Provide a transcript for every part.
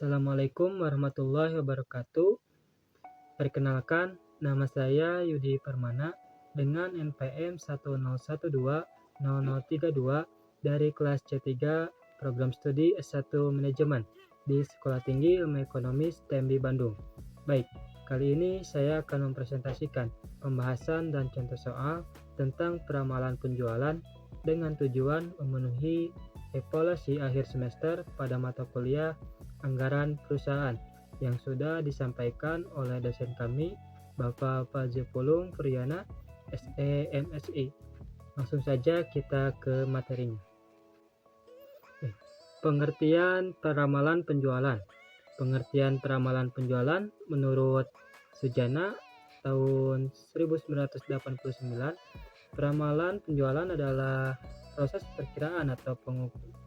Assalamualaikum warahmatullahi wabarakatuh. Perkenalkan, nama saya Yudi Permana dengan NPM 101200032 dari kelas C3 Program Studi S1 Manajemen di Sekolah Tinggi Ilmu Ekonomi STEMB Bandung. Baik, kali ini saya akan mempresentasikan pembahasan dan contoh soal tentang peramalan penjualan dengan tujuan memenuhi evaluasi akhir semester pada mata kuliah anggaran perusahaan yang sudah disampaikan oleh dosen kami, Bapak Fazil Pulung Priyana, SE MSI. Langsung saja kita ke materinya. Pengertian peramalan penjualan. Pengertian peramalan penjualan menurut Sujana tahun 1989, peramalan penjualan adalah proses perkiraan atau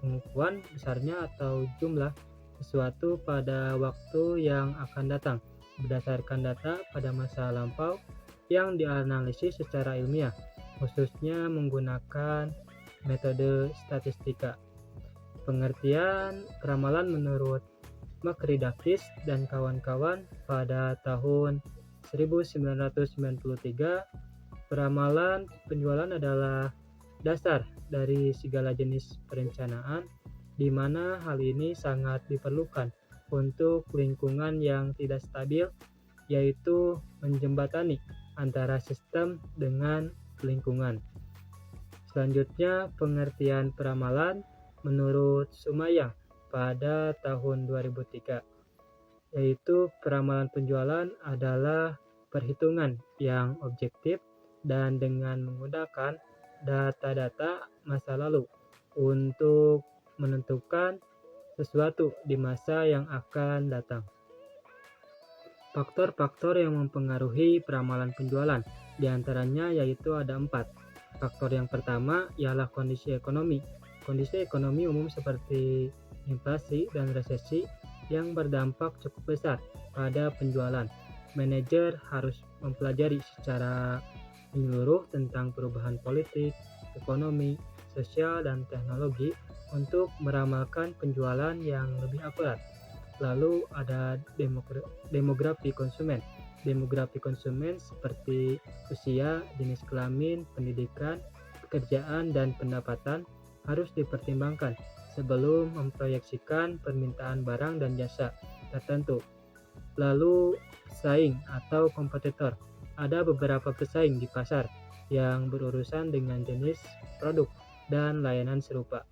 pengukuhan besarnya atau jumlah sesuatu pada waktu yang akan datang berdasarkan data pada masa lampau yang dianalisis secara ilmiah, khususnya menggunakan metode statistika. Pengertian peramalan menurut Makridakis dan kawan-kawan pada tahun 1993, peramalan penjualan adalah dasar dari segala jenis perencanaan, di mana hal ini sangat diperlukan untuk lingkungan yang tidak stabil, yaitu menjembatani antara sistem dengan lingkungan. Selanjutnya, pengertian peramalan menurut Sumayang pada tahun 2003, yaitu peramalan penjualan adalah perhitungan yang objektif dan dengan menggunakan data-data masa lalu untuk menentukan sesuatu di masa yang akan datang. Faktor-faktor yang mempengaruhi peramalan penjualan diantaranya yaitu ada 4. Faktor yang pertama ialah kondisi ekonomi. Kondisi ekonomi umum seperti inflasi dan resesi yang berdampak cukup besar pada penjualan. Manajer harus mempelajari secara menyeluruh tentang perubahan politik, ekonomi, sosial, dan teknologi untuk meramalkan penjualan yang lebih akurat. Lalu ada demografi konsumen. Demografi konsumen seperti usia, jenis kelamin, pendidikan, pekerjaan, dan pendapatan harus dipertimbangkan sebelum memproyeksikan permintaan barang dan jasa tertentu. Lalu pesaing atau kompetitor. Ada beberapa pesaing di pasar yang berurusan dengan jenis produk dan layanan serupa.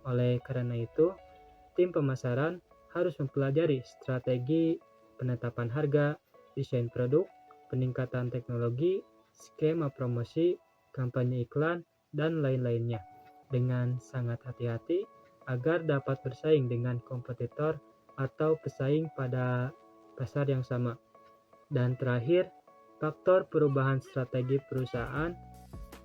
Oleh karena itu, tim pemasaran harus mempelajari strategi penetapan harga, desain produk, peningkatan teknologi, skema promosi, kampanye iklan, dan lain-lainnya dengan sangat hati-hati agar dapat bersaing dengan kompetitor atau pesaing pada pasar yang sama. Dan terakhir, faktor perubahan strategi perusahaan.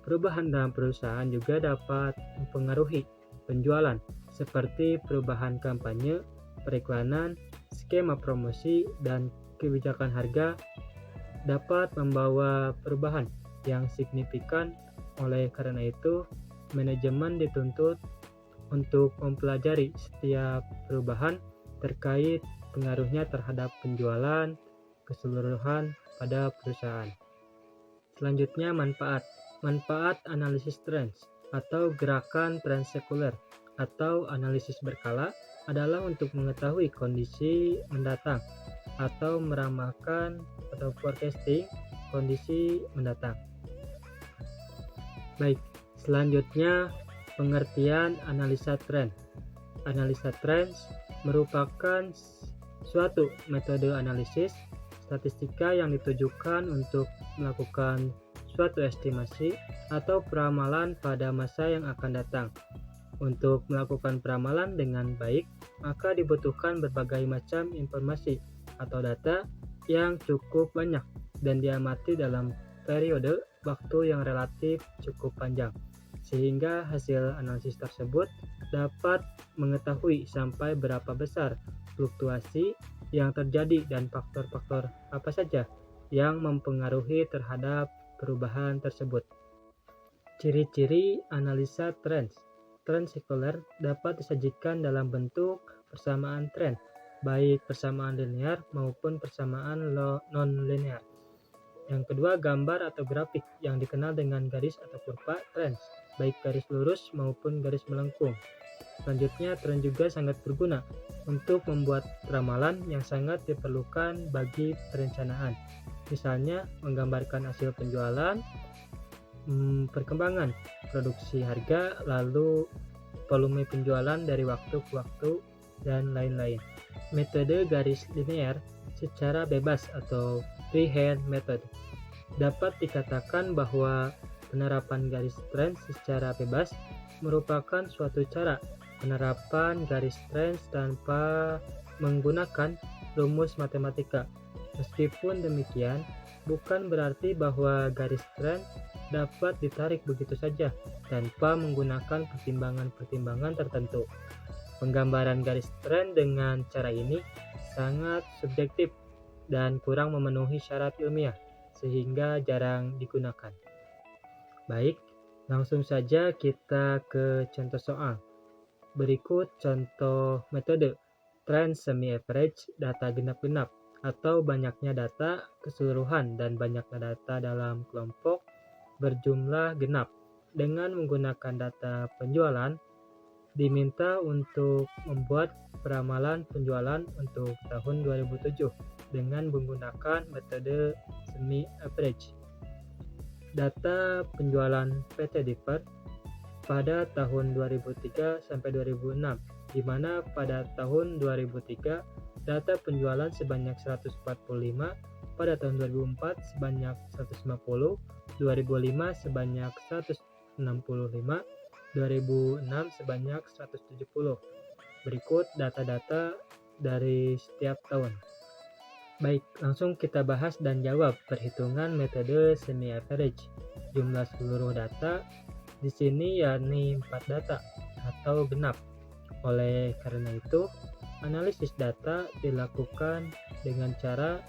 Perubahan dalam perusahaan juga dapat mempengaruhi penjualan, seperti perubahan kampanye, periklanan, skema promosi, dan kebijakan harga dapat membawa perubahan yang signifikan. Oleh karena itu, manajemen dituntut untuk mempelajari setiap perubahan terkait pengaruhnya terhadap penjualan keseluruhan pada perusahaan. Selanjutnya, manfaat. Manfaat analisis trends atau gerakan tren sekuler atau analisis berkala adalah untuk mengetahui kondisi mendatang atau meramalkan atau forecasting kondisi mendatang. Baik, selanjutnya pengertian analisa tren. Analisa trends merupakan suatu metode analisis statistika yang ditujukan untuk melakukan suatu estimasi atau peramalan pada masa yang akan datang. Untuk melakukan peramalan dengan baik, maka dibutuhkan berbagai macam informasi atau data yang cukup banyak dan diamati dalam periode waktu yang relatif cukup panjang, sehingga hasil analisis tersebut dapat mengetahui sampai berapa besar fluktuasi yang terjadi dan faktor-faktor apa saja yang mempengaruhi terhadap perubahan tersebut. Ciri-ciri analisa trends. Tren sekuler dapat disajikan dalam bentuk persamaan tren baik persamaan linear maupun persamaan non-linear. Yang kedua, gambar atau grafik yang dikenal dengan garis atau kurva trend, baik garis lurus maupun garis melengkung. Selanjutnya, tren juga sangat berguna untuk membuat ramalan yang sangat diperlukan bagi perencanaan. Misalnya, menggambarkan hasil penjualan, perkembangan produksi harga, lalu volume penjualan dari waktu ke waktu, dan lain-lain. Metode garis linear secara bebas atau freehand method dapat dikatakan bahwa penerapan garis trend secara bebas merupakan suatu cara penerapan garis trend tanpa menggunakan rumus matematika. Meskipun demikian, bukan berarti bahwa garis trend dapat ditarik begitu saja tanpa menggunakan pertimbangan-pertimbangan tertentu. Penggambaran garis trend dengan cara ini sangat subjektif dan kurang memenuhi syarat ilmiah, sehingga jarang digunakan. Baik, langsung saja kita ke contoh soal. Berikut contoh metode trend semi-average data genap-genap atau banyaknya data keseluruhan dan banyaknya data dalam kelompok berjumlah genap. Dengan menggunakan data penjualan, diminta untuk membuat peramalan penjualan untuk tahun 2007 dengan menggunakan metode semi-average. Data penjualan PT Diper pada tahun 2003 sampai 2006, di mana pada tahun 2003 data penjualan sebanyak 145, pada tahun 2004 sebanyak 150, 2005 sebanyak 165, 2006 sebanyak 170. Berikut data-data dari setiap tahun. Baik, langsung kita bahas dan jawab perhitungan metode semi-average. Jumlah seluruh data di sini yakni 4 data atau genap. Oleh karena itu, analisis data dilakukan dengan cara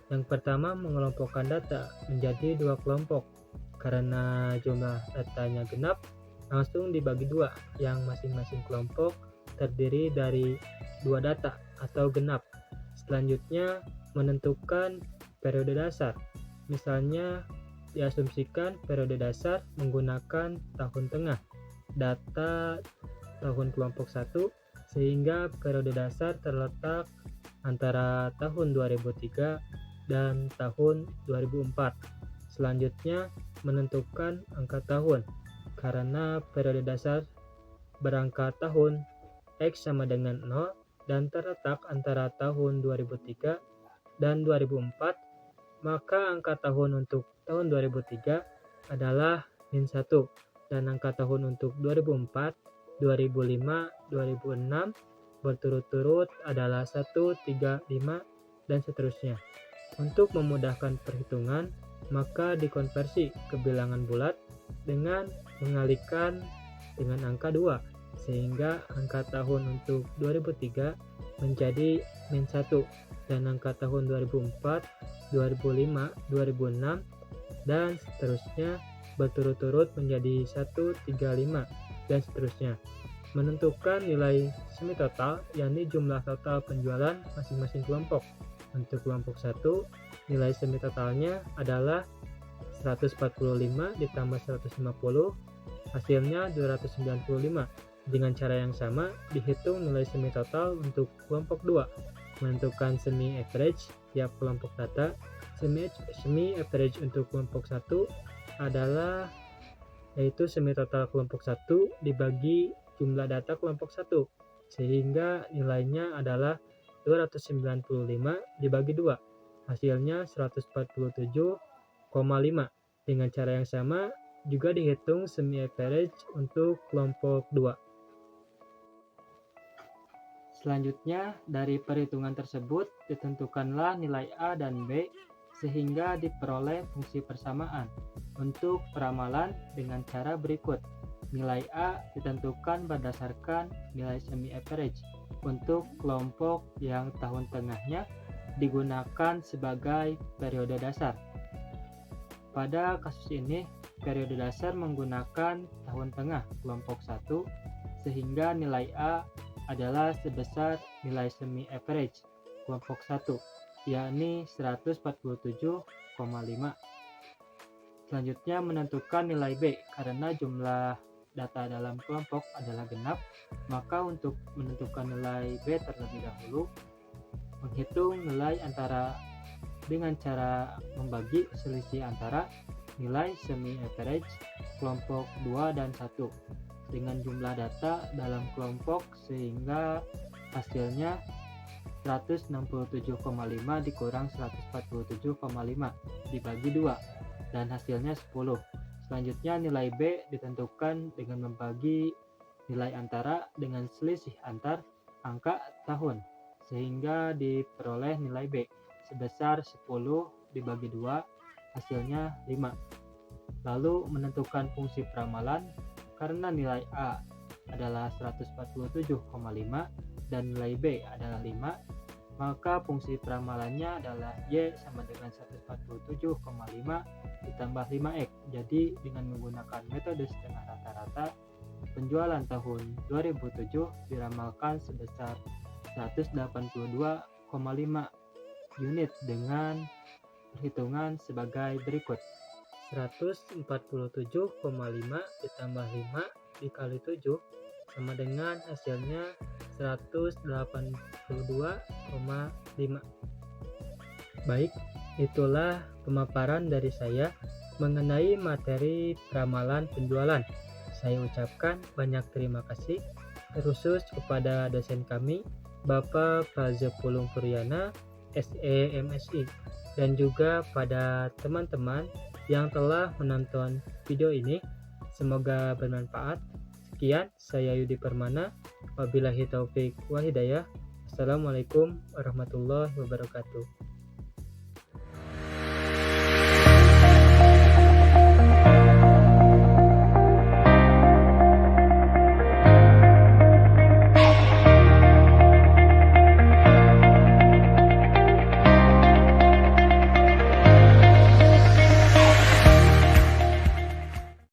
yang pertama mengelompokkan data menjadi 2 kelompok. Karena jumlah datanya genap, langsung dibagi 2, yang masing-masing kelompok terdiri dari 2 data atau genap. Selanjutnya, menentukan periode dasar. Misalnya, diasumsikan periode dasar menggunakan tahun tengah, data tahun kelompok 1, sehingga periode dasar terletak antara tahun 2003 dan tahun 2004. Selanjutnya, menentukan angka tahun. Karena periode dasar berangka tahun X sama dengan 0 dan terletak antara tahun 2003 dan 2004, maka angka tahun untuk tahun 2003 adalah -1 dan angka tahun untuk 2004, 2005, 2006 berturut-turut adalah 1, 3, 5, dan seterusnya. Untuk memudahkan perhitungan, maka dikonversi ke bilangan bulat dengan mengalihkan dengan angka 2, sehingga angka tahun untuk 2003 menjadi -1 dan angka tahun 2004, 2005, 2006, dan seterusnya berturut-turut menjadi 1, 3, 5, dan seterusnya. Menentukan nilai semi total, yakni jumlah total penjualan masing-masing kelompok. Untuk kelompok 1, nilai semi totalnya adalah 145 ditambah 150, hasilnya 295. Dengan cara yang sama, dihitung nilai semi total untuk kelompok 2. Menentukan semi average tiap kelompok data. Semi average untuk kelompok 1 adalah yaitu semi total kelompok 1 dibagi jumlah data kelompok 1, sehingga nilainya adalah 295 dibagi 2, hasilnya 147,5. Dengan cara yang sama juga dihitung semi average untuk kelompok 2. Selanjutnya, dari perhitungan tersebut ditentukanlah nilai A dan B sehingga diperoleh fungsi persamaan. Untuk peramalan dengan cara berikut. Nilai A ditentukan berdasarkan nilai semi average untuk kelompok yang tahun tengahnya digunakan sebagai periode dasar. Pada kasus ini, periode dasar menggunakan tahun tengah kelompok 1 sehingga nilai A adalah sebesar nilai semi average kelompok 1, yakni 147,5. Selanjutnya menentukan nilai B. Karena jumlah data dalam kelompok adalah genap, maka untuk menentukan nilai B terlebih dahulu, menghitung nilai antara dengan cara membagi selisih antara nilai semi average kelompok 2 dan 1 dengan jumlah data dalam kelompok, sehingga hasilnya 167,5 dikurang 147,5 dibagi 2 dan hasilnya 10. Selanjutnya nilai B ditentukan dengan membagi nilai antara dengan selisih antar angka tahun, sehingga diperoleh nilai B sebesar 10 dibagi 2, hasilnya 5. Lalu menentukan fungsi peramalan. Karena nilai A adalah 147,5 dan nilai B adalah 5, maka fungsi peramalannya adalah Y sama dengan 147,5 ditambah 5X. Jadi dengan menggunakan metode setengah rata-rata, penjualan tahun 2007 diramalkan sebesar 182,5 unit dengan perhitungan sebagai berikut. 147,5 ditambah 5 dikali 7 sama dengan hasilnya 182,5. Baik, itulah pemaparan dari saya mengenai materi peramalan penjualan. Saya ucapkan banyak terima kasih terkhusus kepada dosen kami, Bapak Faze Pulung Puryana, SE MSI, dan juga pada teman-teman yang telah menonton video ini. Semoga bermanfaat. Sekian, saya Yudi Permana. Wabillahi taufik wa hidayah. Assalamualaikum warahmatullahi wabarakatuh.